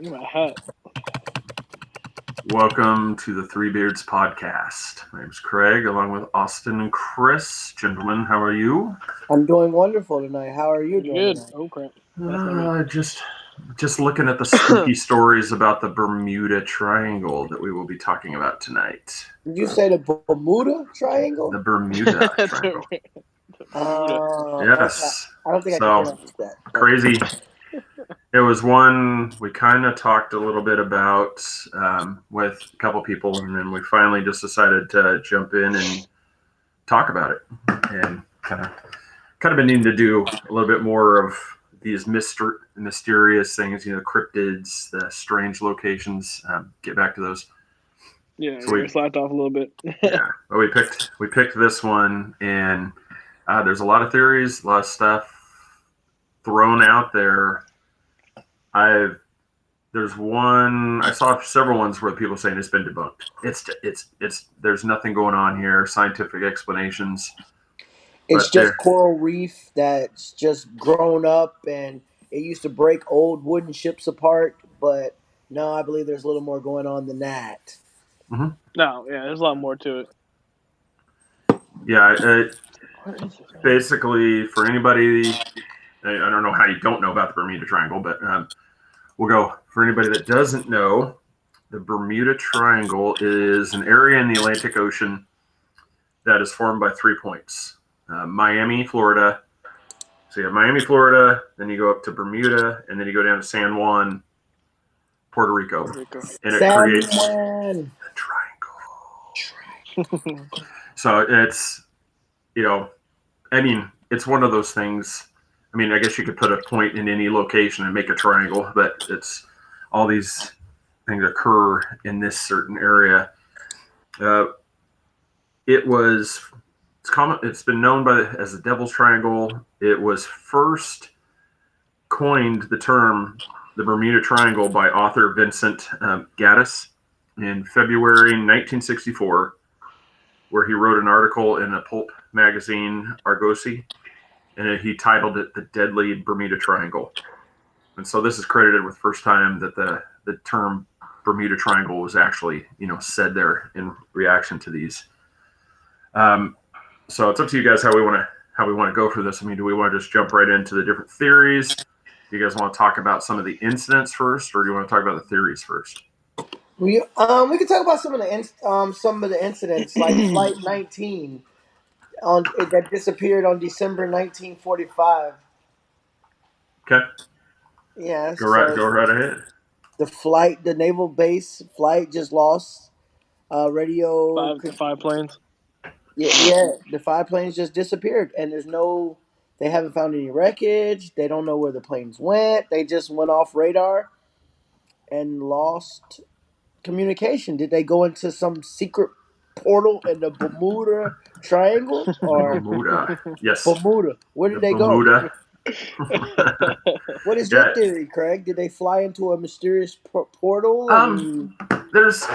Look at my hat. Welcome to the Three Beards podcast. My name's Craig, along with Austin and Chris. Gentlemen, how are you? I'm doing wonderful tonight. How are you Pretty doing good. tonight? Oh crap. That's not me. Just looking at the spooky stories about the Bermuda Triangle that we will be talking about tonight. Did you say the Bermuda Triangle? The Bermuda Triangle. Bermuda. Okay. Yes. I don't think I can So pronounce that. but- crazy. It was one we kind of talked a little bit about with a couple people, and then we finally just decided to jump in and talk about it, and kind of been needing to do a little bit more of these mysterious things, cryptids, the strange locations. Get back to those. Yeah, So you slapped off a little bit. yeah, but we picked this one, and there's a lot of theories, a lot of stuff thrown out there. There's one I saw several ones where people saying it's been debunked. It's there's nothing going on here. Scientific explanations. It's But just coral reef that's just grown up, and it used to break old wooden ships apart. But no, I believe there's a little more going on than that. mhm. No, yeah, there's a lot more to it. Yeah, What is this? basically for anybody, I don't know how you don't know about the Bermuda Triangle, but we'll go for anybody that doesn't know. The Bermuda Triangle is an area in the Atlantic Ocean that is formed by 3 points: Miami, Florida. So you have Miami, Florida, then you go up to Bermuda, and then you go down to San Juan, Puerto Rico, Puerto Rico. and it creates Sandman. the triangle. So it's, it's one of those things. I mean, I guess you could put a point in any location and make a triangle, but it's all these things occur in this certain area. Uh, it's common. It's been known as the Devil's Triangle. It was first coined the term the Bermuda Triangle by author Vincent Gaddis in February 1964, where he wrote an article in a pulp magazine, Argosy, and he titled it "The Deadly Bermuda Triangle." And so this is credited with the first time that the term Bermuda Triangle was actually, said there in reaction to these. So it's up to you guys how we want to go for this. I mean, do we want to just jump right into the different theories? Do you guys want to talk about some of the incidents first, or do you want to talk about the theories first? We can talk about some of the incidents like Flight 19 that disappeared on December 1945. Okay, Yeah, go so right ahead. the naval base flight just lost radio. Five planes. Yeah, the 5 planes just disappeared, and they haven't found any wreckage. They don't know where the planes went. They just went off radar and lost communication. Did they go into some secret portal in the Bermuda Triangle or Bermuda, yes, Bermuda? Where the did they go? Bermuda. What is your Yeah, theory, Craig? Did they fly into a mysterious portal? And there's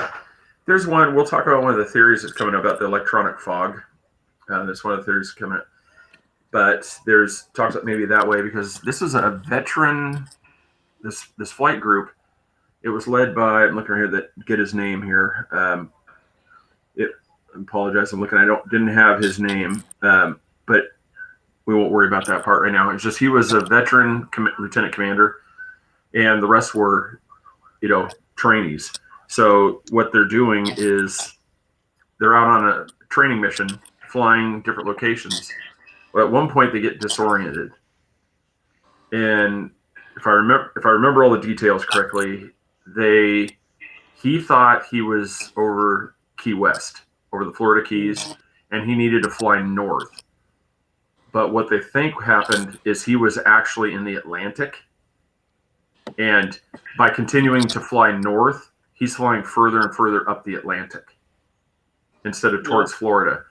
one. We'll talk about one of the theories that's coming about the electronic fog. That's one of the theories coming up. But there's talks about maybe that way because this is a veteran. This flight group. It was led by. I'm looking right here that get his name here. I apologize. I'm looking. Didn't have his name, but we won't worry about that part right now. It's just he was a veteran lieutenant commander, and the rest were, trainees. So what they're doing is they're out on a training mission, flying different locations. But at one point, they get disoriented, and if I remember all the details correctly, he thought he was over Key West, over the Florida Keys, and he needed to fly north. But what they think happened is he was actually in the Atlantic, and by continuing to fly north, he's flying further and further up the Atlantic instead of towards Florida.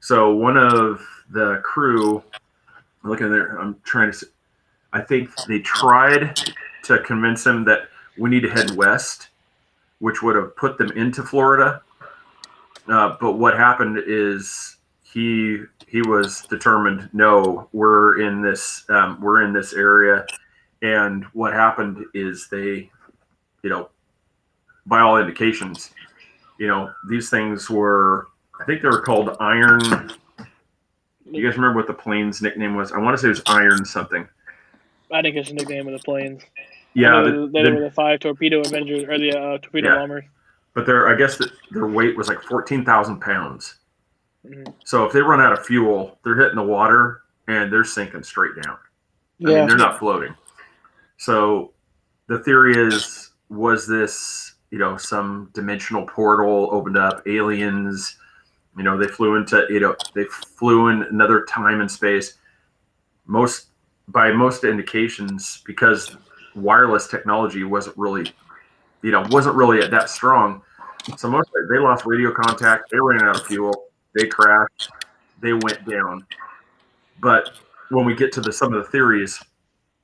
So one of the crew, looking there, I think they tried to convince him that we need to head west, which would have put them into Florida. But what happened is he was determined. No, we're in this area, and what happened is they by all indications, these things were, I think they were called Iron. You guys remember what the plane's nickname was? I want to say it was Iron something. I think it's the nickname of the planes. Yeah, they were the 5 torpedo Avengers or the torpedo bombers. But I guess their weight was like 14,000 pounds. Mm-hmm. So if they run out of fuel, they're hitting the water and they're sinking straight down. I mean, they're not floating. So the theory is, was this, some dimensional portal opened up, aliens, they flew in another time and space. By most indications, because wireless technology wasn't really that strong. So they lost radio contact. They ran out of fuel. They crashed. They went down. But when we get to some of the theories,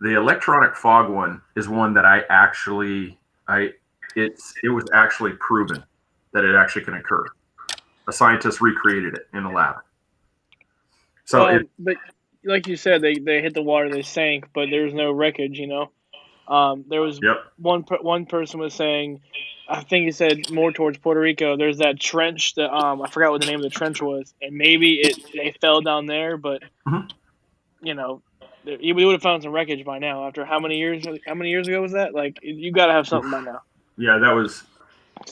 the electronic fog one is one that it was actually proven that it actually can occur. A scientist recreated it in a lab. So but like you said, they hit the water, they sank, but there was no wreckage. There was one person was saying, I think he said more towards Puerto Rico. There's that trench that I forgot what the name of the trench was, and maybe they fell down there, but we would have found some wreckage by now. After how many years? How many years ago was that? Like, you got to have something by now. Yeah, that was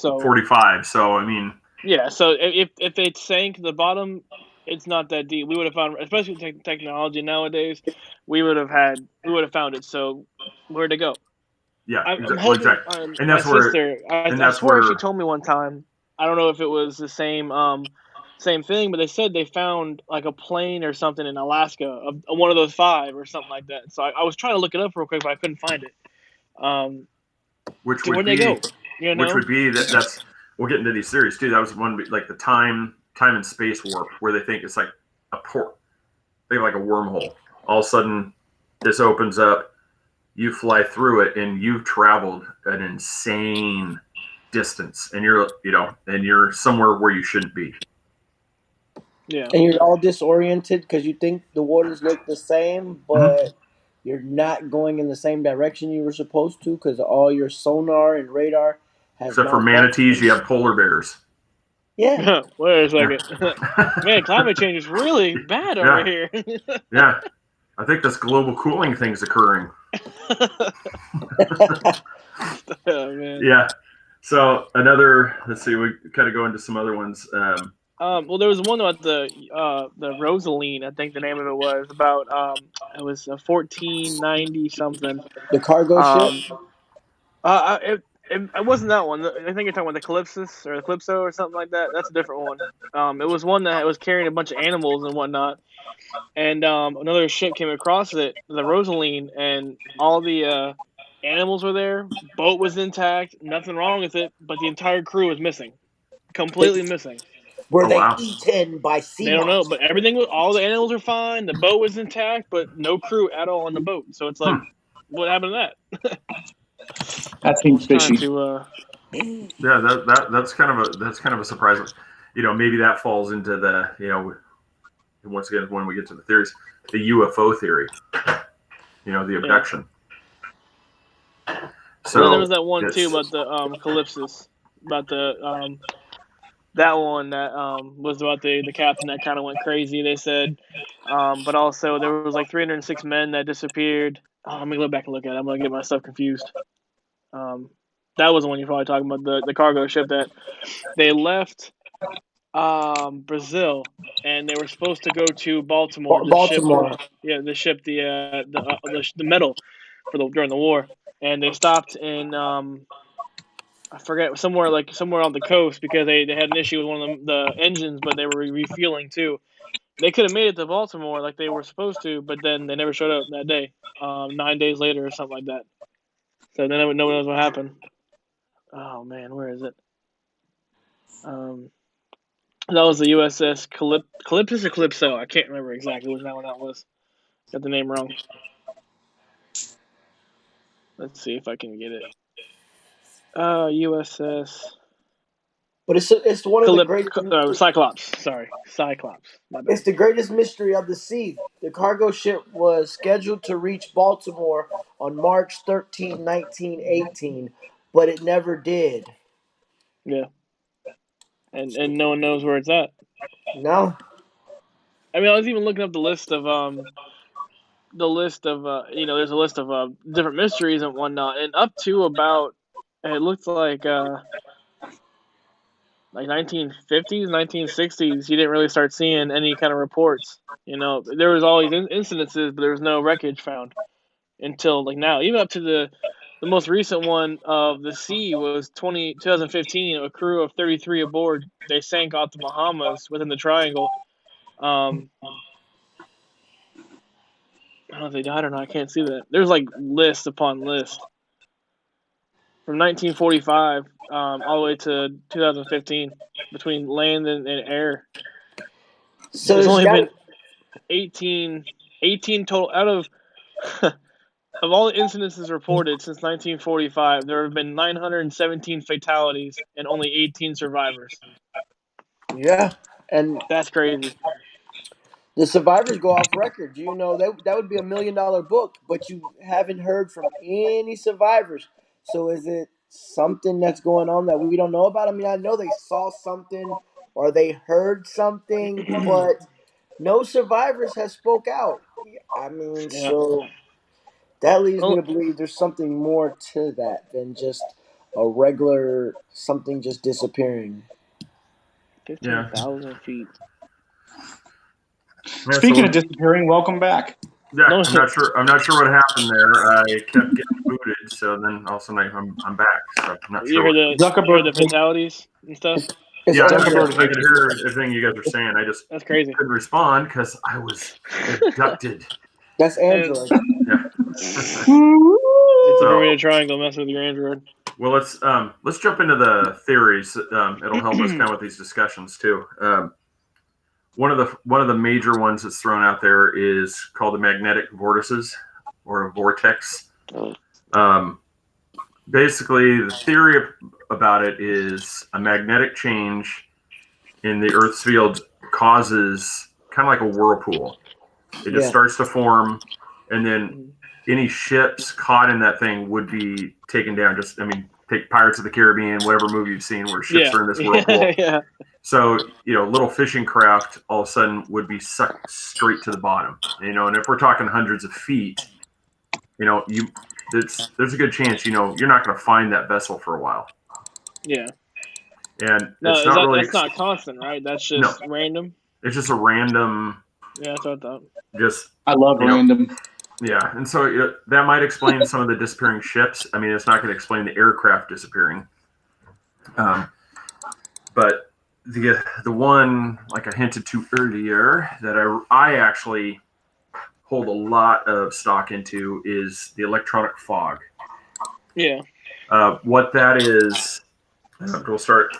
45. So I mean, yeah. So if it sank the bottom, it's not that deep. We would have found, especially with technology nowadays, we would have found it. So where'd it go? Yeah, exactly. And my sister, I swear she told me one time. I don't know if it was the same thing, but they said they found like a plane or something in Alaska, one of those 5 or something like that. So I was trying to look it up real quick, but I couldn't find it. Where'd they go? Which would be that's we'll get into these theories too. That was one like the time and space warp, where they think it's like a port. They have like a wormhole. All of a sudden, this opens up. You fly through it, and you've traveled an insane distance, and you're somewhere where you shouldn't be. Yeah. And you're all disoriented because you think the waters look the same, but you're not going in the same direction you were supposed to because all your sonar and radar has. Except for manatees, you have polar bears. Yeah. Wait a second. Man, climate change is really bad over here. Yeah. I think this global cooling thing's occurring. Oh, man. Yeah. So let's see, we kind of go into some other ones. Well, there was one about the Rosaline, I think the name of it was, about it was 1490 something. The cargo ship. It wasn't that one. I think you're talking about the Calypsis or the Calypso or something like that. That's a different one. It was one that was carrying a bunch of animals and whatnot, and another ship came across it, the Rosaline, and all the animals were there. Boat was intact, nothing wrong with it, but the entire crew was missing, completely missing. Were they eaten by sea? They don't know, but all the animals were fine. The boat was intact, but no crew at all on the boat. So it's like, what happened to that? That seems fishy. Yeah, that's kind of a surprise. Maybe that falls into the once again when we get to the theories, the UFO theory. The abduction. Yeah. So there was that one too about the Calypsis, about the that one that was about the captain that kind of went crazy, they said. But also there was like 306 men that disappeared. Let me go back and look at it. I'm going to get myself confused. That was the one you're probably talking about, the cargo ship that they left Brazil, and they were supposed to go to Baltimore. The ship, the metal during the war. And they stopped in I forget, somewhere on the coast because they had an issue with one of the engines, but they were refueling too. They could have made it to Baltimore like they were supposed to, but then they never showed up that day. 9 days later or something like that. So then no one knows what happened. Oh man, where is it? That was the USS Calypsis or Calypso. I can't remember exactly which one that was. Got the name wrong. Let's see if I can get it. USS. But it's one of the greatest. Cyclops. Sorry, Cyclops. It's the greatest mystery of the sea. The cargo ship was scheduled to reach Baltimore on March 13, 1918, but it never did. Yeah. And no one knows where it's at. No. I mean, I was even looking up the list of there's a list of different mysteries and whatnot, and up to about it looks like 1950s, 1960s, you didn't really start seeing any kind of reports. There was always incidences, but there was no wreckage found until like now. Even up to the most recent one of the sea was 2015. A crew of 33 aboard. They sank off the Bahamas within the Triangle. I don't know if they died or not. I can't see that. There's like list upon list from 1945 all the way to 2015 between land and air. So There's there's only got been 18 total out of of all the incidences reported since 1945. There have been 917 fatalities and only 18 survivors. yeah, and That's crazy. the survivors go off record. You know that would be $1 million book, but you haven't heard from any survivors. So is it something that's going on that we don't know about? I mean, I know they saw something or they heard something, but no survivors has spoke out. I mean, Yeah. so that leads me Well, to believe there's something more to that than just a regular something just disappearing. 15,000 feet. Yeah, Speaking of disappearing, welcome back. Yeah, No, I'm not sure. I'm not sure what happened there. I kept getting booted, so then all of a sudden I'm back. So I'm not you sure. heard the fatalities and stuff. It's Yeah, I Angela. could hear everything you guys were saying. I just That's crazy. couldn't respond because I was abducted. That's And Angela. Yeah. it's a So- Bermuda Triangle messing with your Android. Well, let's jump into the theories. It'll help us kind of with these discussions too. One of the major ones that's thrown out there is called the magnetic vortices or a vortex. Basically, the theory about it is a magnetic change in the Earth's field causes kind of like a whirlpool. It just starts to form, and then any ships caught in that thing would be taken down. Take Pirates of the Caribbean, whatever movie you've seen where ships are in this whirlpool. Yeah. So, little fishing craft all of a sudden would be sucked straight to the bottom. And if we're talking hundreds of feet, there's a good chance, you're not going to find that vessel for a while. Yeah. And No, it's not really. that's not constant, right? That's just random. It's just a random. Yeah, that's what I thought. I love random. Yeah, and so that might explain some of the disappearing ships. I mean, it's not going to explain the aircraft disappearing. But the one, like I hinted to earlier, that I actually hold a lot of stock into is the electronic fog. Yeah. What that is, we'll start.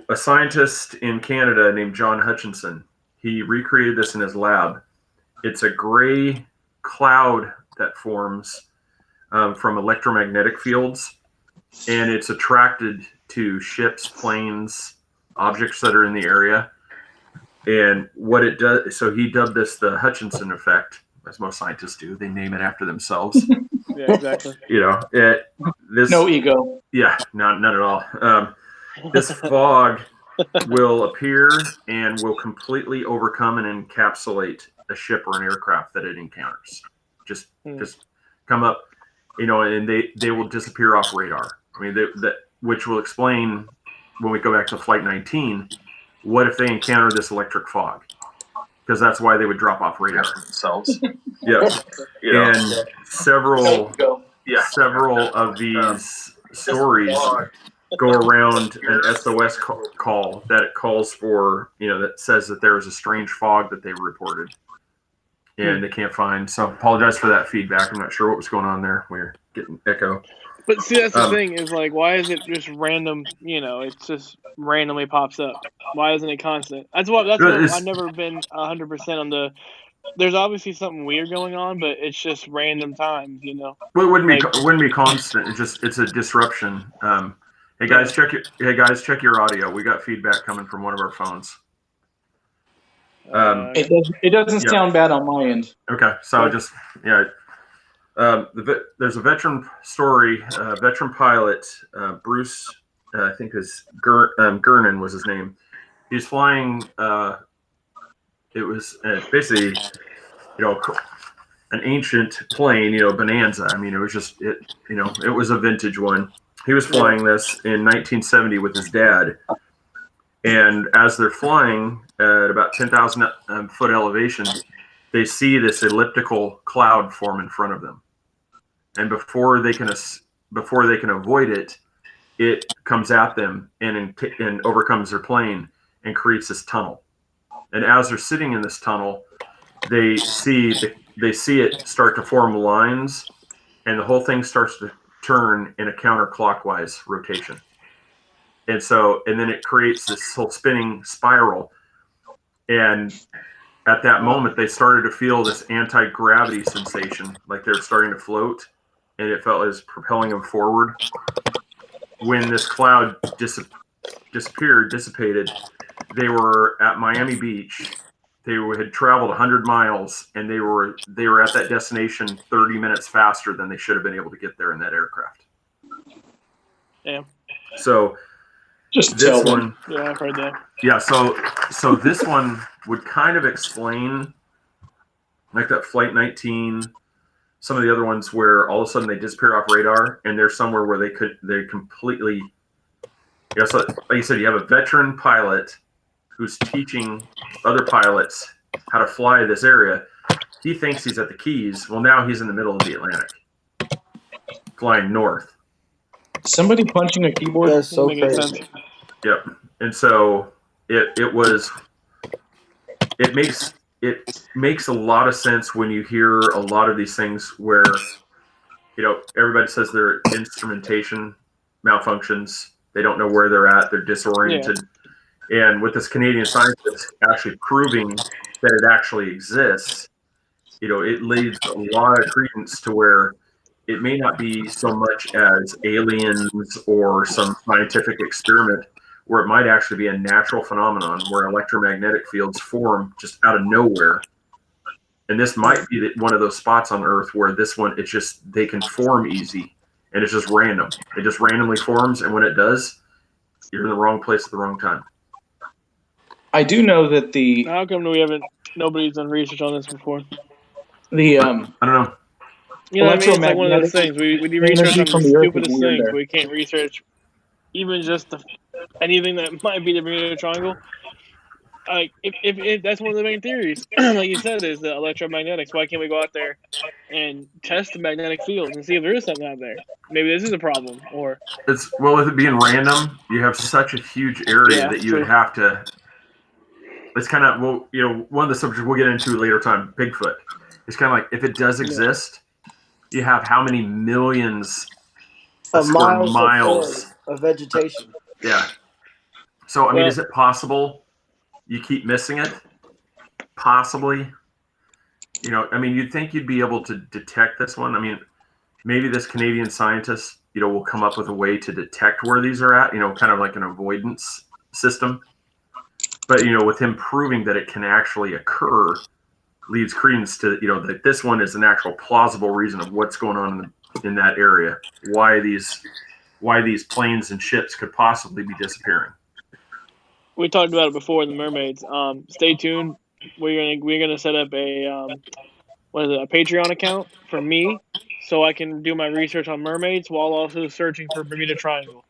A scientist in Canada named John Hutchinson, he recreated this in his lab. It's a gray cloud that forms from electromagnetic fields, and it's attracted to ships, planes, objects that are in the area. And what it does, so he dubbed this the Hutchinson effect, as most scientists do. They name it after themselves. Yeah, exactly. No ego. Yeah, none at all. This fog will appear and will completely overcome and encapsulate a ship or an aircraft that it encounters. Just come up, and they will disappear off radar. I mean, which will explain when we go back to Flight 19, what if they encounter this electric fog? Because that's why they would drop off radar themselves. Yeah, and several of these stories go around an SOS call that it calls for, that says that there is a strange fog that they reported and they can't find. So apologize for that feedback. I'm not sure what was going on there. We're getting echo. But see, that's the thing is like, why is it just random? It just randomly pops up. Why isn't it constant? That's what I've never been 100% on the. There's obviously something weird going on, but it's just random times, Well, it wouldn't be constant. It's a disruption. Hey guys, check your audio. We got feedback coming from one of our phones. It doesn't sound bad on my end. Okay, so There's a veteran story. Veteran pilot Bruce, I think his Gernon was his name. He's flying. It was basically, an ancient plane. Bonanza. I mean, it was just it. It was a vintage one. He was flying this in 1970 with his dad, and as they're flying at about 10,000 foot elevation, they see this elliptical cloud form in front of them, and before they can avoid it, it comes at them and overcomes their plane and creates this tunnel. And as they're sitting in this tunnel, they see it start to form lines, and the whole thing starts to turn in a counterclockwise rotation. And then it creates this whole spinning spiral. And at that moment, they started to feel this anti-gravity sensation, like they're starting to float, and it felt as propelling them forward. When this cloud dissipated, they were at Miami Beach. They had traveled 100 miles, and they were at that destination 30 minutes faster than they should have been able to get there in that aircraft. Yeah. So just this tell one, them. Yeah, I've heard that. Yeah, so this one would kind of explain, like that Flight 19, some of the other ones where all of a sudden they disappear off radar, and they're somewhere where they completely. So like you said, you have a veteran pilot who's teaching other pilots how to fly this area. He thinks he's at the Keys. Well, now he's in the middle of the Atlantic, flying north. Somebody punching a keyboard? That's so crazy. Yep. And so it makes a lot of sense when you hear a lot of these things where, everybody says their instrumentation malfunctions. They don't know where they're at. They're disoriented. Yeah. And with this Canadian scientist actually proving that it actually exists, it leads a lot of credence to where it may not be so much as aliens or some scientific experiment, where it might actually be a natural phenomenon where electromagnetic fields form just out of nowhere. And this might be one of those spots on Earth where this one, it's just, they can form easy, and it's just random. It just randomly forms, and when it does, you're in the wrong place at the wrong time. I do know that How come nobody's done research on this before? I don't know. You know what I mean? It's like one of those things. We do research on the stupidest things. We can't research even just anything that might be the Bermuda Triangle. Like if that's one of the main theories, like you said, is the electromagnetics. Why can't we go out there and test the magnetic fields and see if there is something out there? Maybe this is a problem. Or with it being random, you have such a huge area that you would have to. It's kind of one of the subjects we'll get into later time. Bigfoot. It's kind of like, if it does exist, you have how many millions of miles of vegetation. Yeah. So, I mean, is it possible you keep missing it? Possibly. I mean, you'd think you'd be able to detect this one. I mean, maybe this Canadian scientist, will come up with a way to detect where these are at, kind of like an avoidance system. But, with him proving that it can actually occur, leads credence to, that this one is an actual plausible reason of what's going on in that area. Why these planes and ships could possibly be disappearing. We talked about it before, the mermaids. Stay tuned. We're gonna set up a Patreon account for me, so I can do my research on mermaids while also searching for Bermuda Triangle.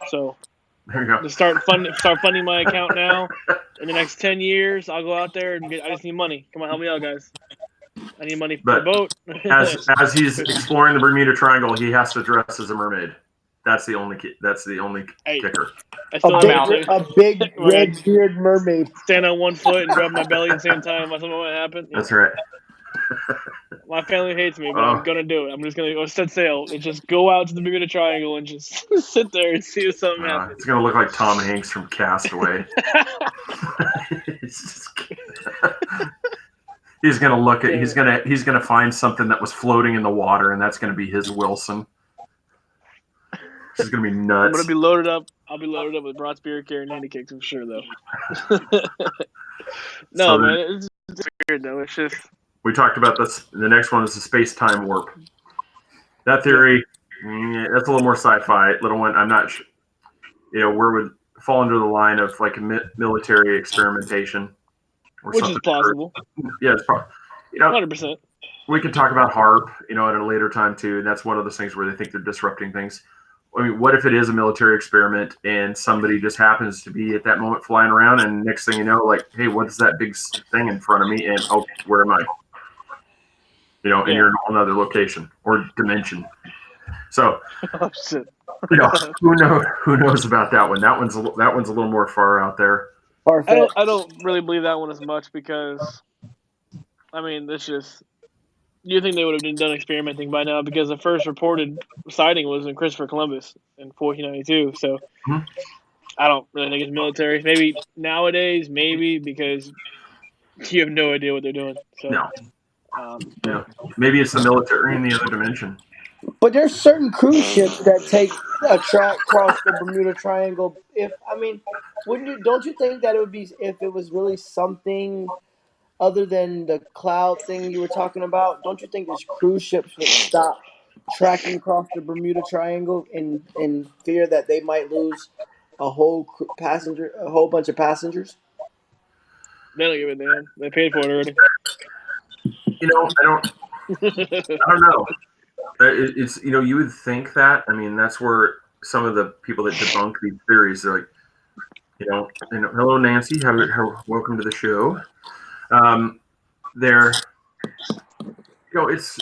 So there you go. To start funding my account now. In the next 10 years, I'll go out there and I just need money. Come on, help me out, guys. I need money for the boat. as he's exploring the Bermuda Triangle, he has to dress as a mermaid. That's the only kicker. A big red beard mermaid. Stand on one foot and rub my belly at the same time. Something might happen. That's right. My family hates me, but I'm gonna do it. I'm just gonna go set sail and just go out to the Bermuda Triangle and just sit there and see if something happens. It's gonna look like Tom Hanks from Castaway. He's gonna find something that was floating in the water, and that's gonna be his Wilson. This is gonna be nuts. I'm gonna be loaded up. I'll be loaded up with Broad's beer carrying handy kicks for sure, though. Man, it's weird though. It's just. We talked about this. The next one is the space-time warp. That theory, that's a little more sci-fi. Little one, I'm not sure. Where would fall under the line of like a military experimentation or which something. is plausible. Yeah, it's probably. 100%. We could talk about HARP, at a later time too. And that's one of those things where they think they're disrupting things. I mean, what if it is a military experiment and somebody just happens to be at that moment flying around, and next thing you know, like, hey, what is that big thing in front of me? And oh, where am I? And you're in another location or dimension. So, oh shit. who knows about that one? That one's a little more far out there. I don't really believe that one as much because, I mean, it's just. You think they would have been done experimenting by now because the first reported sighting was in Christopher Columbus in 1492. So I don't really think it's military. Maybe nowadays, because you have no idea what they're doing. So no. Maybe it's the military in the other dimension. But there's certain cruise ships that take a track across the Bermuda Triangle. Don't you think that it would be if it was really something other than the cloud thing you were talking about? Don't you think these cruise ships would stop tracking across the Bermuda Triangle in fear that they might lose a whole bunch of passengers? They don't give a damn. They paid for it already. I don't know. It's you would think that. I mean, that's where some of the people that debunk these theories, they're like, hello Nancy, welcome to the show. It's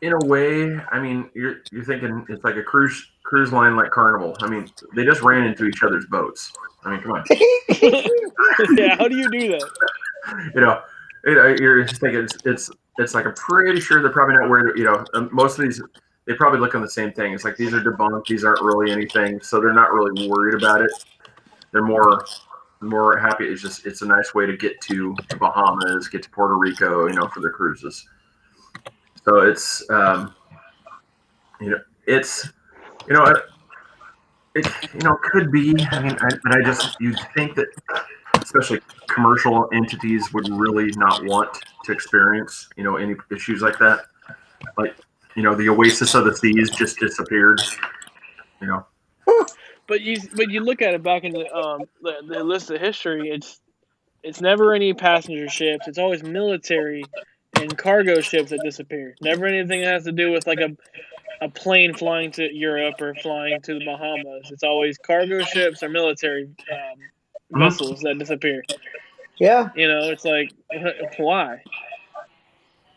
in a way. I mean, you're thinking it's like a cruise line like Carnival. I mean, they just ran into each other's boats. I mean, come on. Yeah, how do you do that? You're thinking it's like I'm pretty sure they're probably not worried. Most of these they probably look on the same thing. It's like these are debunked. These aren't really anything, so they're not really worried about it. They're more happy. It's a nice way to get to the Bahamas, get to Puerto Rico, for their cruises. So it's it could be. I mean, you'd think that especially commercial entities would really not want to experience, any issues like that. Like, the oasis of the seas just disappeared. But you look at it back in the list of history. It's never any passenger ships. It's always military and cargo ships that disappear. Never anything that has to do with like a plane flying to Europe or flying to the Bahamas. It's always cargo ships or military vessels that disappear. Yeah. It's like, why?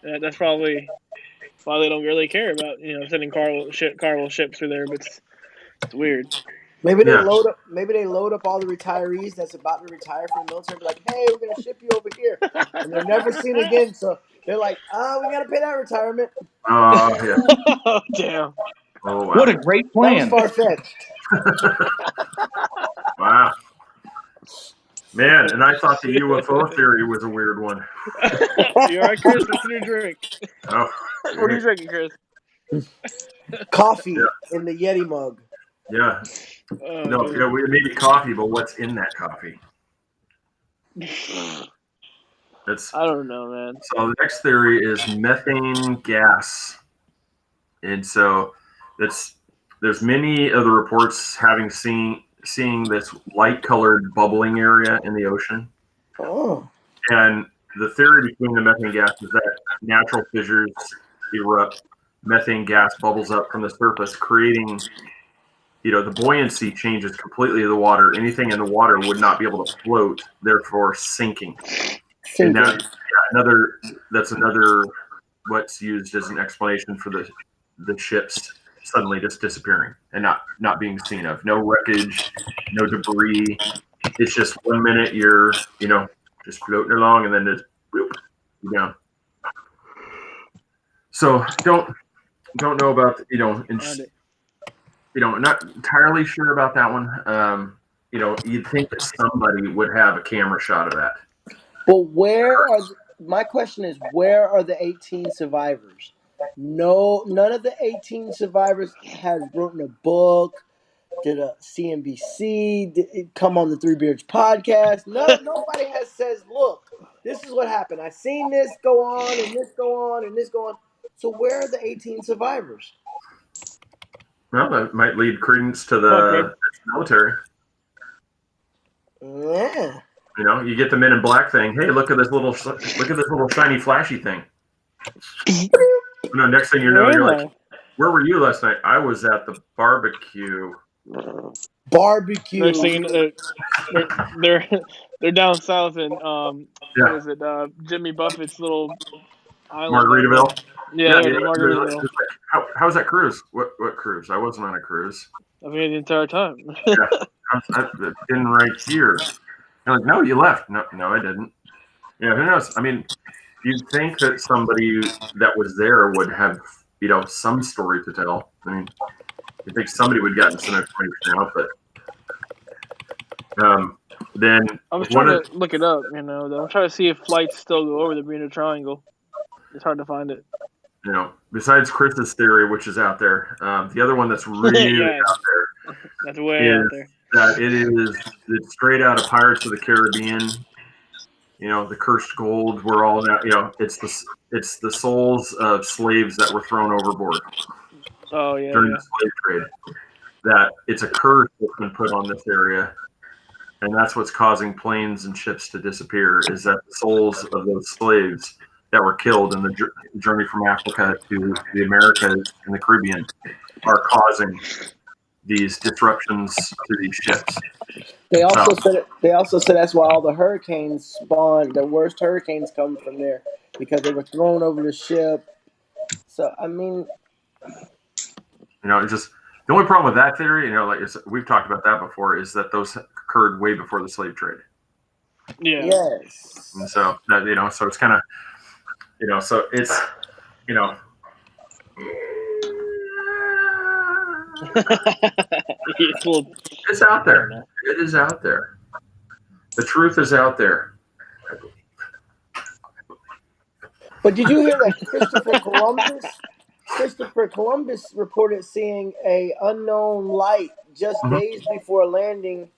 That's probably why they don't really care about sending cargo ships through there. But it's weird. Maybe they load up all the retirees that's about to retire from the military. Be like, hey, we're gonna ship you over here, and they're never seen again. So they're like, we gotta pay that retirement. Oh yeah. Oh damn. Oh wow. What a great plan. That was far-fetched. Wow. Man, and I thought the UFO theory was a weird one. You all right, Chris? What's your drink? Oh, what are you drinking, Chris? Coffee in the Yeti mug. Yeah. We maybe coffee, but what's in that coffee? I don't know, man. So the next theory is methane gas, and so there's many other reports having seeing this light-colored bubbling area in the ocean. Oh. And the theory between the methane gas is that natural fissures erupt, methane gas bubbles up from the surface, creating, the buoyancy changes completely of the water. Anything in the water would not be able to float, therefore sinking. And that's another what's used as an explanation for the ships suddenly just disappearing and not being seen of. No wreckage, no debris. It's just 1 minute you're, just floating along and then it's boop, you're down. So don't know about, not entirely sure about that one. You'd think that somebody would have a camera shot of that. But my question is, where are the 18 survivors? No, none of the 18 survivors has written a book, did a CNBC, come on the Three Beards podcast. Nobody says, look, this is what happened. I seen this go on and this go on and this go on. So where are the 18 survivors? Well, that might lead credence to the military. Yeah. You know, you get the Men in Black thing. Hey, look at this little shiny flashy thing. Next thing you know, you're like, where were you last night? I was at the barbecue. Barbecue. Next thing you know, they're down south in what is it? Jimmy Buffett's little island. Margaritaville. Yeah, Margaritaville. Like, how was that cruise? What cruise? I wasn't on a cruise. I mean, the entire time. Yeah, I've been right here. You're like, no, you left. No, I didn't. Yeah, who knows? I mean, you'd think that somebody that was there would have, some story to tell. I mean, you'd think somebody would gotten some information out, but then I was trying to look it up. I'm trying to see if flights still go over the Bermuda Triangle. It's hard to find it. Besides Chris's theory, which is out there, the other one that's really out there, that's way out there. That it's straight out of Pirates of the Caribbean. The cursed gold. We're all that. It's the souls of slaves that were thrown overboard. Oh yeah. During the slave trade, that it's a curse that's been put on this area, and that's what's causing planes and ships to disappear. Is that the souls of those slaves that were killed in the journey from Africa to the Americas and the Caribbean are causing these disruptions to these ships. They also said that's why all the hurricanes spawn. The worst hurricanes come from there because they were thrown over the ship. So I mean, it's just the only problem with that theory. Like we've talked about that before, is that those occurred way before the slave trade. Yeah. Yes. And so that so it's kind of so it's it's out there. It is out there. The truth is out there. But did you hear that Christopher Columbus reported seeing a unknown light just days before landing?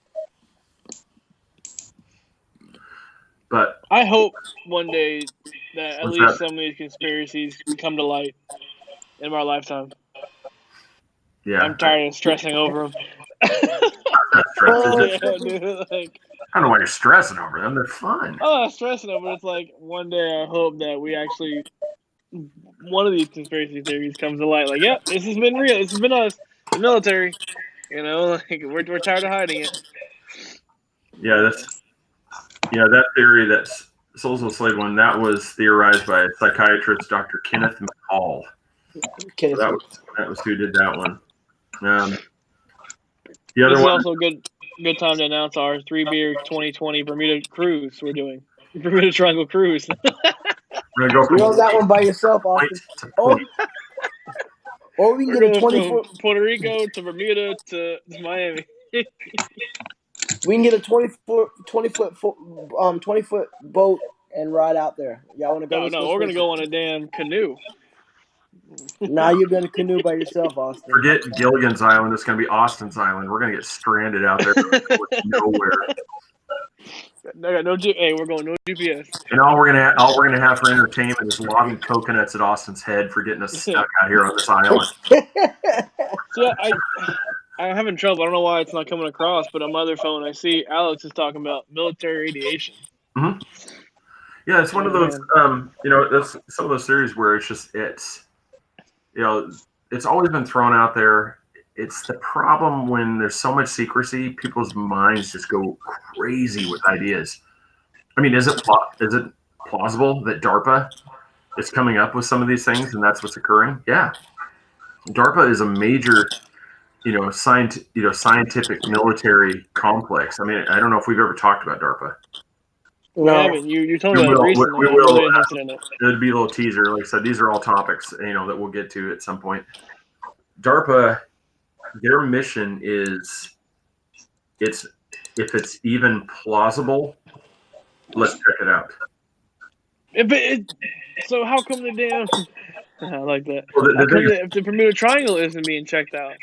But I hope one day that at least some of these conspiracies come to light in our lifetime. Yeah, I'm tired of stressing over them. I don't know why you're stressing over them. They're fun. Oh, I'm stressing over it. It's like one day I hope that we actually, one of these conspiracy theories comes to light. Like, yep, this has been real. This has been us, the military. We're tired of hiding it. Yeah, that theory, that's Souls of the Slave one, that was theorized by psychiatrist Dr. Kenneth McCall. So that was who did that one. The other this is one, also a good time to announce our 3-beer 2020 Bermuda cruise we're doing. Bermuda Triangle cruise. We're gonna go from that one by yourself, Austin. Or we can get a 20-foot from Puerto Rico to Bermuda to Miami. We can get a 20-foot boat and ride out there. Y'all want to go? No, we're gonna go on a damn canoe. Now you're gonna canoe by yourself, Austin. Forget Gilligan's Island. It's gonna be Austin's Island. We're gonna get stranded out there nowhere. We're going no GPS. And all we're gonna have for entertainment is lobbing coconuts at Austin's head for getting us stuck out here on this island. See, I'm having trouble. I don't know why it's not coming across, but on my other phone, I see Alex is talking about military radiation. Mm-hmm. Yeah, it's one of those. That's some of those theories where it's always been thrown out there. It's the problem when there's so much secrecy, people's minds just go crazy with ideas. I mean, is it plausible that DARPA is coming up with some of these things and that's what's occurring? Yeah, DARPA is a major, scientific military complex. I mean, I don't know if we've ever talked about DARPA. We haven't. You told me that recently. We will. I'm really interested in it. It'd be a little teaser. Like I said, these are all topics, that we'll get to at some point. DARPA, their mission is, if it's even plausible, let's check it out. So how come the damn? I like that. Well, if the Bermuda Triangle isn't being checked out.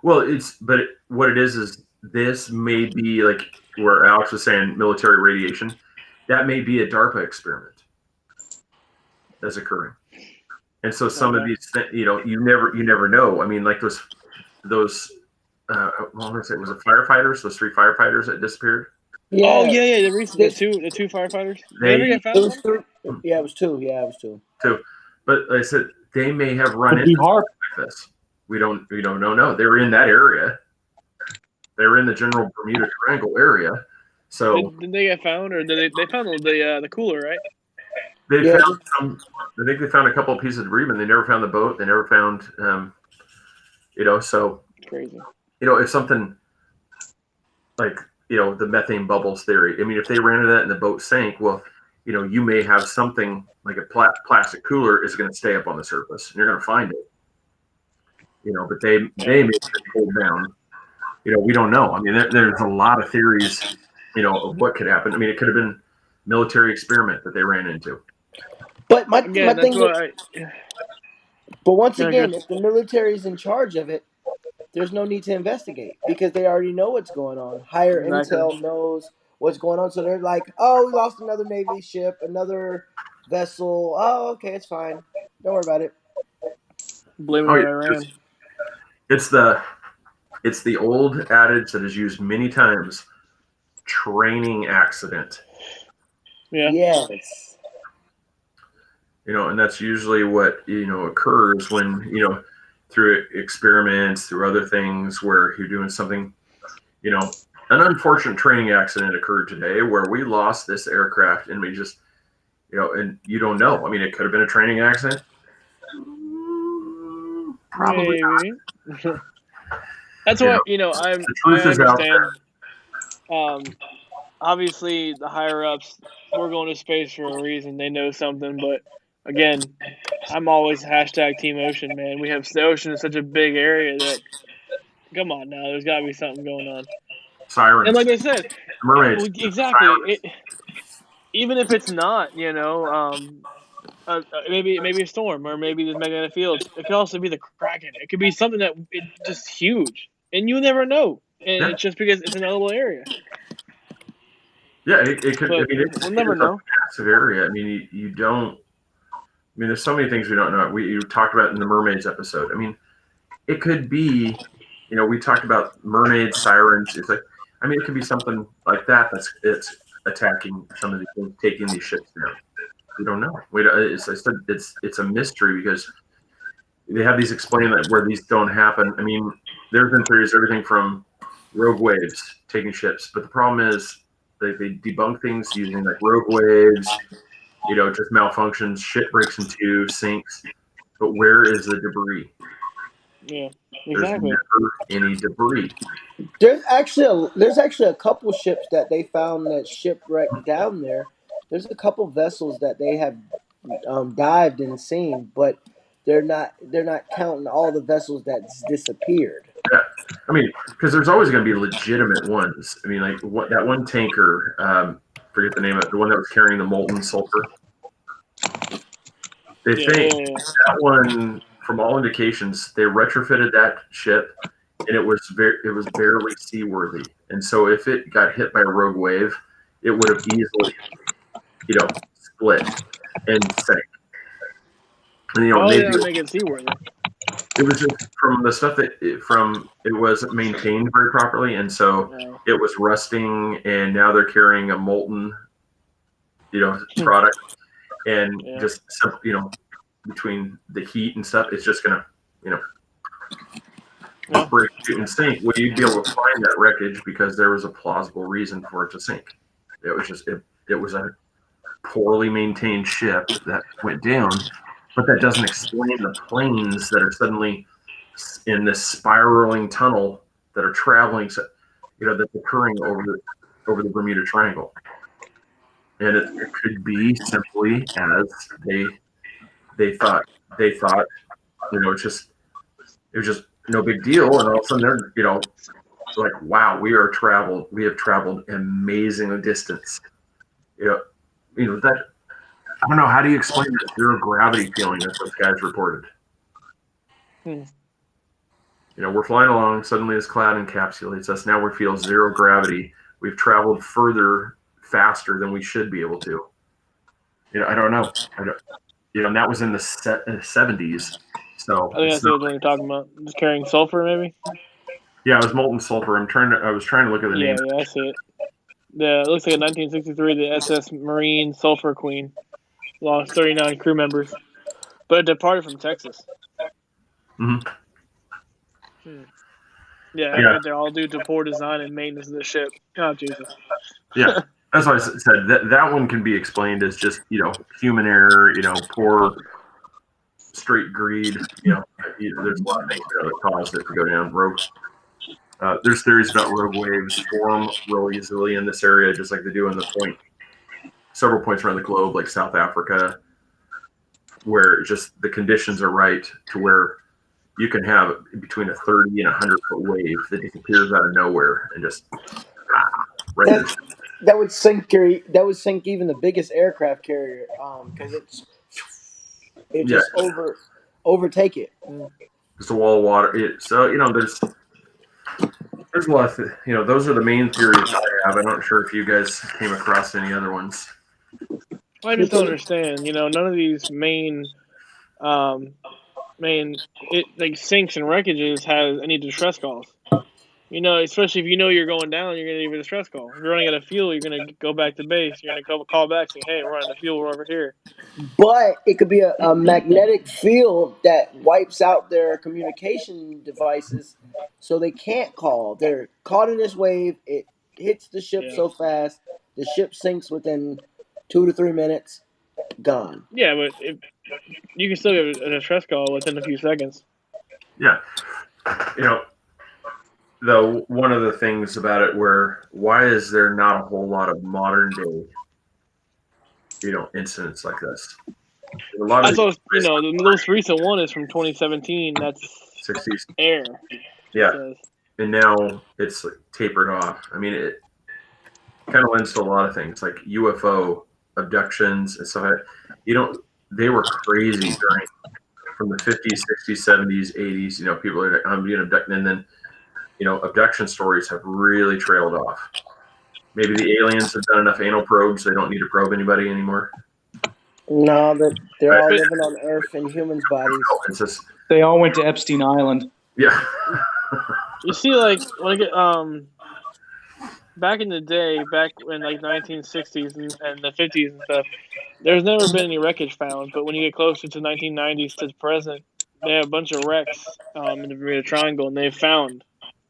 Well, what it is this may be like where Alex was saying military radiation. That may be a DARPA experiment that's occurring. And so some of these, you never know. I mean, like those what was it? Was it firefighters? Those 3 firefighters that disappeared. Oh Yeah. yeah, the two firefighters. Did they ever get It found? was 3. Yeah, it was 2. Yeah, it was 2. Too, but like I said, they may have run Could be into hard. something like this. We don't know. No, they were in that area. They were in the general Bermuda Triangle area. So Did they get found, or did they found the cooler, right? they Yeah. found some. I think they found a couple of pieces of debris, but they never found the boat. They never found, So It's crazy. If something like the methane bubbles theory. I mean, if they ran into that and the boat sank, well, you may have something like a plastic cooler is going to stay up on the surface, and you're going to find it. But they may have been pulled down. We don't know. I mean, there's a lot of theories, of what could happen. I mean, it could have been military experiment that they ran into. But my Again, that's thing is, why. but once Yeah, again, if the military is in charge of it, there's no need to investigate because they already know what's going on. Higher Exactly. intel knows what's going on, so they're like, "Oh, we lost another Navy ship, another vessel. Oh, okay, it's fine. Don't worry about it." Blaming on Iran. It's the old adage that is used many times: training accident. Yeah. Yes. And that's usually what occurs when through experiments, through other things where you're doing something. An unfortunate training accident occurred today where we lost this aircraft, and we just and you don't know. I mean, it could have been a training accident. Probably Maybe. not. That's what I The truth is out understand. Obviously, the higher ups, we're going to space for a reason. They know something, but again, I'm always hashtag Team Ocean, man. We have the ocean is such a big area that, come on now, there's got to be something going on. Sirens. And like I said, Mermaids. exactly. Even if it's not, maybe a storm or maybe there's magnetic fields. It could also be the Kraken. It could be something that it just huge, and you never know. And Yeah. it's just because it's another little area. Yeah, it could. But I mean, we'll never know. A massive area. I mean, you don't. I mean, there's so many things we don't know. You talked about in the mermaids episode. I mean, it could be. We talked about mermaids, sirens. It's like, I mean, it could be something like that. It's attacking some of these things, taking these ships down. We don't know. As I said, it's a mystery because they have these explain that where these don't happen. I mean, there's been theories, everything from rogue waves taking ships, but the problem is they debunk things using like rogue waves, just malfunctions, shit breaks in two, sinks. But where is the debris? Yeah, There's exactly. never any debris. There's actually a couple ships that they found that shipwrecked down there. There's a couple vessels that they have dived and seen, but they're not counting all the vessels that's disappeared. Yeah, I mean, because there's always going to be legitimate ones. I mean, like that one tanker, forget the name of it, the one that was carrying the molten sulfur. They think that one, from all indications, they retrofitted that ship, and it was barely seaworthy. And so, if it got hit by a rogue wave, it would have easily, split and sank. And maybe make it seaworthy. it was just from the stuff that it wasn't maintained very properly, and so it was rusting. And now they're carrying a molten, product, and just between the heat and stuff, it's just gonna break and sink. Well, you'd be able to find that wreckage because there was a plausible reason for it to sink. It was just it was a poorly maintained ship that went down, but that doesn't explain the planes that are suddenly in this spiraling tunnel that are traveling, that's occurring over the Bermuda Triangle. And it could be simply as they thought, it was just no big deal. And all of a sudden they're, like, wow, we have traveled amazing distance. That, I don't know, how do you explain that zero gravity feeling that those guys reported? We're flying along, suddenly this cloud encapsulates us. Now we feel zero gravity. We've traveled faster than we should be able to. I don't know. and that was in the 70s. So I think I it's see not. what you're talking about. Just carrying sulfur, maybe. Yeah, it was molten sulfur. I was trying to look at the name. Yeah, I see it. Yeah, it looks like in 1963, the SS Marine Sulphur Queen lost 39 crew members, but it departed from Texas. Hmm. Yeah, right there, all due to poor design and maintenance of the ship. Oh, Jesus. Yeah, that's why I said that one can be explained as just human error, poor straight greed. There's a lot of things that caused it to go down rogue. There's theories about rogue waves form really easily in this area, just like they do in several points around the globe, like South Africa, where just the conditions are right to where you can have between a 30 and 100-foot wave that disappears out of nowhere and just right in the ship. That would sink even the biggest aircraft carrier, because it Yeah, just overtake it. just a wall of water. So there's a lot of those are the main theories I have. I'm not sure if you guys came across any other ones. I just don't understand. None of these um, like sinks and wreckages has any distress calls. Especially if you're going down, you're gonna leave a distress call. If you're running out of fuel, you're gonna go back to base. You're gonna call back, say, "Hey, we're running out of fuel. We're over here." But it could be a magnetic field that wipes out their communication devices, so they can't call. They're caught in this wave. It hits the ship Yeah. so fast, the ship sinks within 2 to 3 minutes. Gone. Yeah, but you can still get a distress call within a few seconds. Yeah, though one of the things about it, why is there not a whole lot of modern day incidents like this? A lot I of saw, the most recent one is from 2017. That's 60s. air. Yeah, It says. and now it's like tapered off. I mean, it kind of lends to a lot of things like UFO abductions and stuff. They were crazy from the 50s, 60s, 70s, 80s. People are like, I'm being abducted, and then abduction stories have really trailed off. Maybe the aliens have done enough anal probes; they don't need to probe anybody anymore. No, they're But all living on Earth in humans' bodies. it's just, They all went to Epstein Island. yeah. You see, like when I get back in the day, back in like 1960s and the 50s and stuff, there's never been any wreckage found. But when you get closer to 1990s to the present, they have a bunch of wrecks in the Bermuda Triangle, and they've found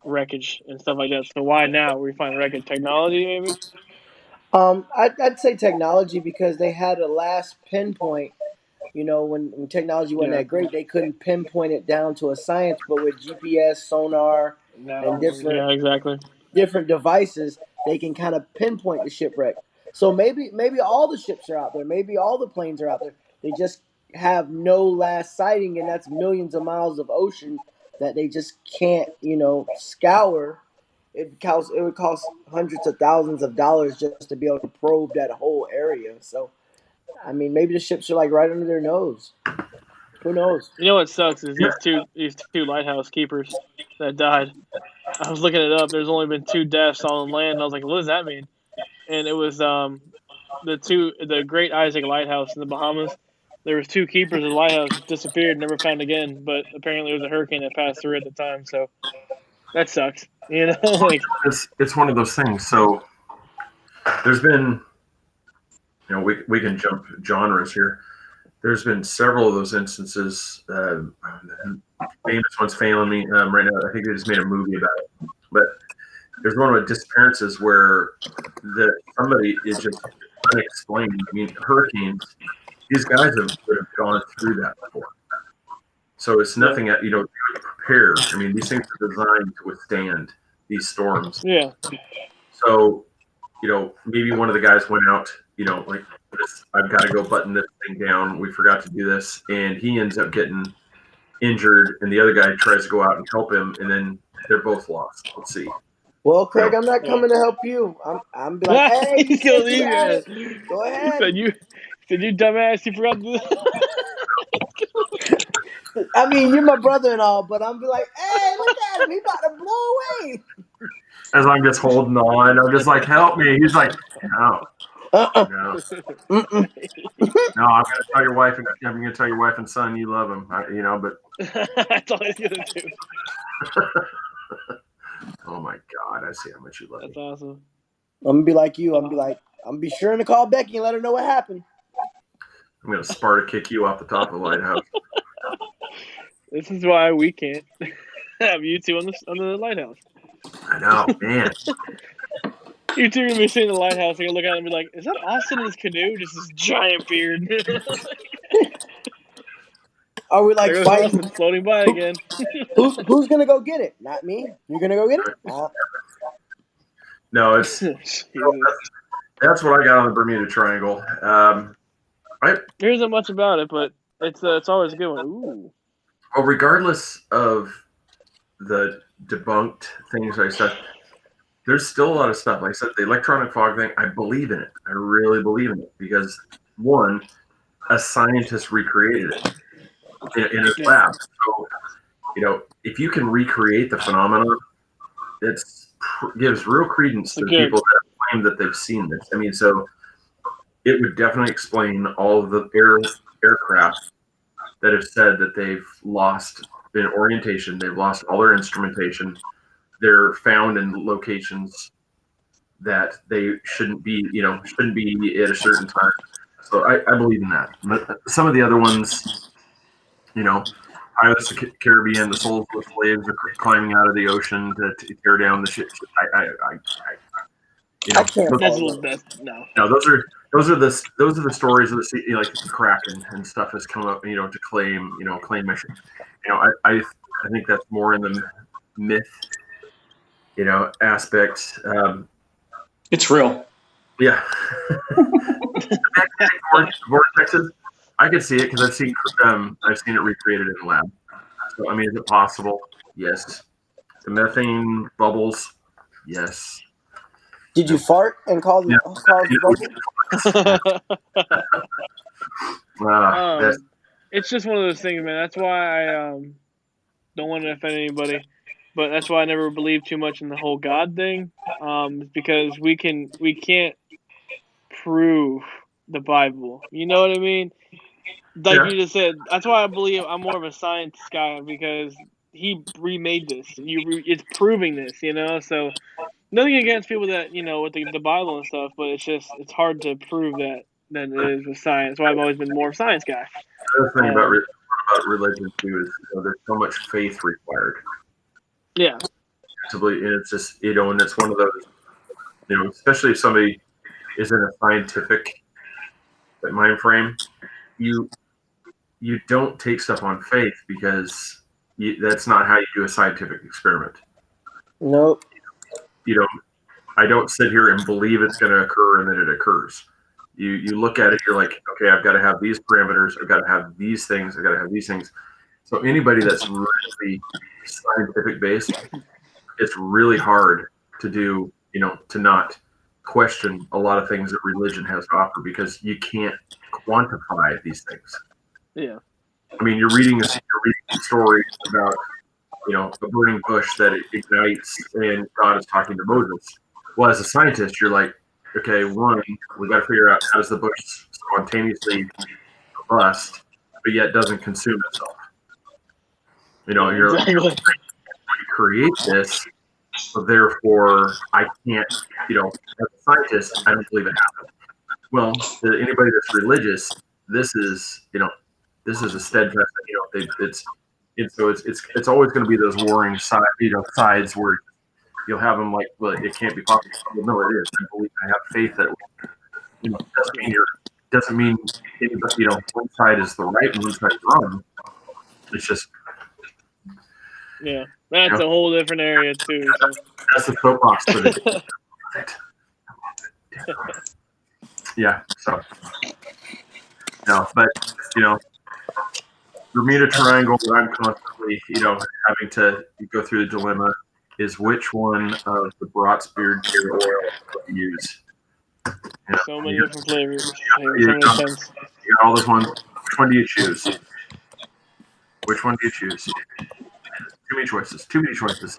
wreckage and stuff like that. So why now we find wreckage? Technology, maybe? I'd say technology, because they had a last pinpoint. When technology wasn't Yeah. that great, they couldn't pinpoint it down to a science. But with GPS, sonar, and No. Yeah, exactly. different devices, they can kind of pinpoint the shipwreck. So maybe all the ships are out there. Maybe all the planes are out there. They just have no last sighting, and that's millions of miles of ocean that they just can't, scour. It would cost hundreds of thousands of dollars just to be able to probe that whole area. So, I mean, maybe the ships are like right under their nose. Who knows? You know what sucks is these two lighthouse keepers that died. I was looking it up. There's only been 2 deaths on land. And I was like, what does that mean? And it was the Great Isaac Lighthouse in the Bahamas. There was 2 keepers of the lighthouse disappeared, never found again. But apparently, there was a hurricane that passed through at the time, so that sucks. Like It's one of those things. So there's been, we can jump genres here. There's been several of those instances. Famous one's failing me right now. I think they just made a movie about it. But there's one with disappearances where somebody is just unexplained. I mean, hurricanes. These guys have gone through that before, so it's nothing that prepare. I mean, these things are designed to withstand these storms. yeah, So maybe one of the guys went out. Like this, I've got to go button this thing down. We forgot to do this, and he ends up getting injured, and the other guy tries to go out and help him, and then they're both lost. Let's see. Well, Craig, I'm not coming to help you. I'm be like, hey, he's gonna leave you had it. you. Go He ahead. said you dumbass, you forgot to. I mean, you're my brother and all, but I'm be like, hey, look at him. He about to blow away. As I'm just holding on, I'm just like, help me. He's like, no. No, Mm-mm. no. I'm gonna tell your wife. I'm gonna tell your wife and son you love them. But That's all he's gonna do. oh my God, I see how much you love That's me. awesome. I'm gonna be like you. I'm gonna be sure to call Becky and let her know what happened. I'm gonna Sparta kick you off the top of the lighthouse. This is why we can't have you two on the lighthouse. I know, man. You two are gonna be sitting in the lighthouse. You're gonna look out and be like, "Is that Austin in his canoe? Just this giant beard." Are we There like goes fighting? Austin floating by again. Who's gonna go get it? Not me. You're gonna go get it? No, it's Jesus. that's what I got on the Bermuda Triangle. There isn't much about it, but it's always a good one. Ooh. Well, regardless of the debunked things I said, there's still a lot of stuff. Like I said, the electronic fog thing, I believe in it. I really believe in it because one, a scientist recreated it in his Yeah. lab. So, if you can recreate the phenomenon, it gives real credence It's to the good. people that claim that they've seen this. I mean, so it would definitely explain all of the aircraft that have said that they've lost their orientation, they've lost all their instrumentation, they're found in locations that they shouldn't be at a certain time. So I believe in that. But some of the other ones, Pirates of the Caribbean, the souls of the slaves are climbing out of the ocean to tear down the ship. I can't That's a follow little. that. That's no. No, those are the stories of the sea, like the Kraken and stuff has come up, to claim mission. I think that's more in the myth, aspect. It's real. Yeah, vortexes. I could see it because I've seen it recreated in the lab. So I mean, is it possible? Yes. The methane bubbles. Yes. Did you fart and cause Yeah. the bubble? That's It's just one of those things, man. That's why I don't want to offend anybody, but that's why I never believed too much in the whole God thing. Because we can't prove the Bible. You know what I mean? Like yeah. you just said, that's why I believe I'm more of a science guy because he remade this. It's proving this, So nothing against people that with the Bible and stuff, but it's hard to prove that than it is with science. That's why I've always been more of a science guy. The other thing about religion too is there's so much faith required Yeah, to believe, and it's just and it's one of those especially if somebody is in a scientific mind frame, you don't take stuff on faith because that's not how you do a scientific experiment. Nope. I don't sit here and believe it's going to occur and then it occurs. You look at it, you're like, okay, I've got to have these parameters, I've got to have these things, I've got to have these things. So anybody that's really scientific based, it's really hard to do, to not question a lot of things that religion has to offer because you can't quantify these things. yeah. I mean, you're reading stories about, a burning bush that it ignites and God is talking to Moses. Well, as a scientist, you're like, okay, one, we got to figure out how does the bush spontaneously combust, but yet doesn't consume itself. You're Exactly. create this, so therefore I can't, as a scientist, I don't believe it happened. Well, to anybody that's religious, this is a steadfast, it's always going to be those warring sides where you'll have them like, well, it can't be possible. Well, no, it is. I have faith that doesn't mean anybody, one side is the right and one side is wrong. It's just Yeah, that's a whole different area too. So that's the soapbox for the day. Yeah. So but Bermuda Triangle that I'm constantly, having to go through the dilemma is which one of the Brotsbeard deer oil to use. so many different flavors. You So many scents. got all those ones. Which one do you choose? Which one do you choose? Too many choices. Too many choices.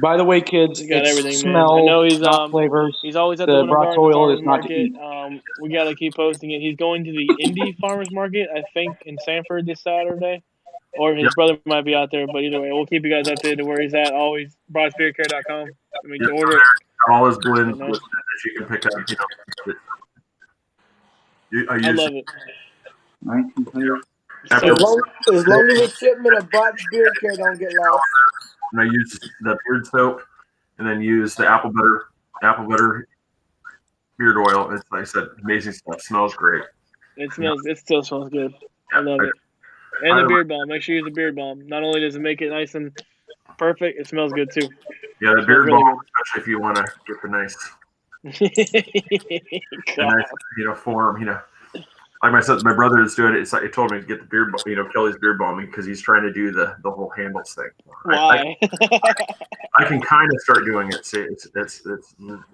By the way, kids, He's got it's everything, smell, man. I know not flavors. he's always at the The Winter broth Garden oil Farmers is not to Market. eat. We gotta keep posting it. He's going to the Indy Farmers Market, I think, in Sanford this Saturday. Or his Yep. brother might be out there, but either way, we'll keep you guys updated where he's at. Always broadspiritcare.com. I mean, to order it. All his blends Nice. that you can pick up. I I use love it. 1900. As long as the shipment of Bot's Beard Care don't get lost. and I use the beard soap, and then use the apple butter beard oil. It's like I said, amazing stuff. Smells great. It still smells good. I love it. And the beard balm. Make sure you use the beard balm. Not only does it make it nice and perfect, it smells good too. Yeah, the beard balm, especially if you want to get the nice, form. Like my brother is doing it. It's like he told me to get the beard, Kelly's beard balming because he's trying to do the whole handles thing. Why? I can kind of start doing it. See, it's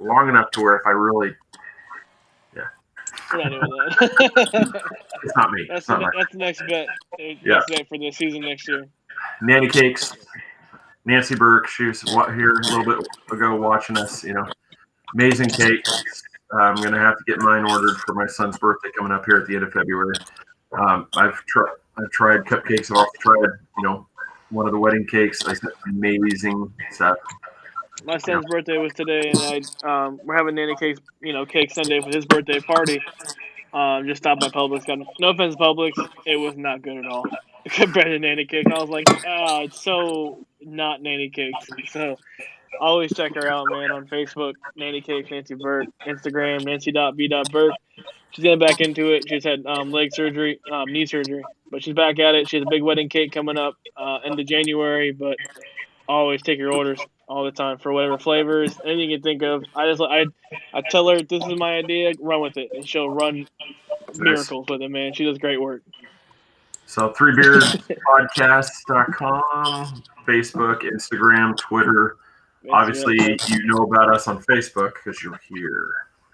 long enough to where if I really, we're not doing that. It's not me. That's the next bet. Next bet for the season next year. Nanny Cakes. Nancy Burke, she was here a little bit ago watching us. Amazing cakes. I'm gonna have to get mine ordered for my son's birthday coming up here at the end of February. I've tried cupcakes. I've also tried one of the wedding cakes. I said amazing stuff. My son's birthday was today, and we're having Nanny Cakes, Cake Sunday for his birthday party. Just stopped by Publix. No offense, Publix, it was not good at all compared to Nanny Cakes. I was like, it's so not Nanny Cakes. So always check her out, man, on Facebook, Nanny Cakes, Nancy Burke, Instagram, nancy.b.burke. She's getting back into it. She's had leg surgery, knee surgery, but she's back at it. She has a big wedding cake coming up end of January, but always take your orders all the time for whatever flavors, anything you can think of. I tell her this is my idea, run with it, and she'll run miracles with it, man. She does great work. So 3beardspodcast.com, Facebook, Instagram, Twitter. Obviously, you know about us on Facebook because you're here.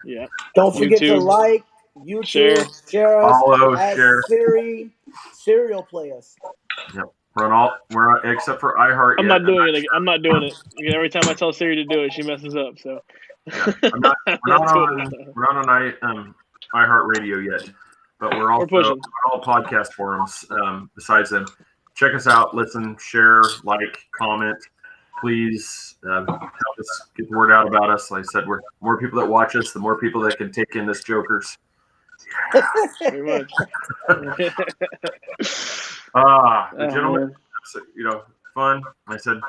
Yeah. Don't forget to like, YouTube, share us, follow, share. Serial play us. Yep. We're except for iHeart. I'm not doing it. I'm not doing it. Every time I tell Siri to do it, she messes up. So we're not on iHeart Radio yet, but we're also on all podcast forums. Besides them, check us out. Listen, share, like, comment. Please help us get the word out about us. Like I said, we're more people that watch us, the more people that can take in this jokers. Pretty much. The gentleman, fun. I said,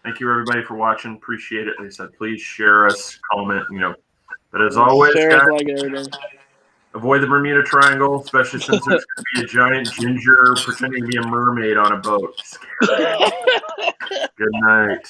thank you everybody for watching. Appreciate it. They said, please share us, comment, But as always, guys, avoid the Bermuda Triangle, especially since there's going to be a giant ginger pretending to be a mermaid on a boat. Good night.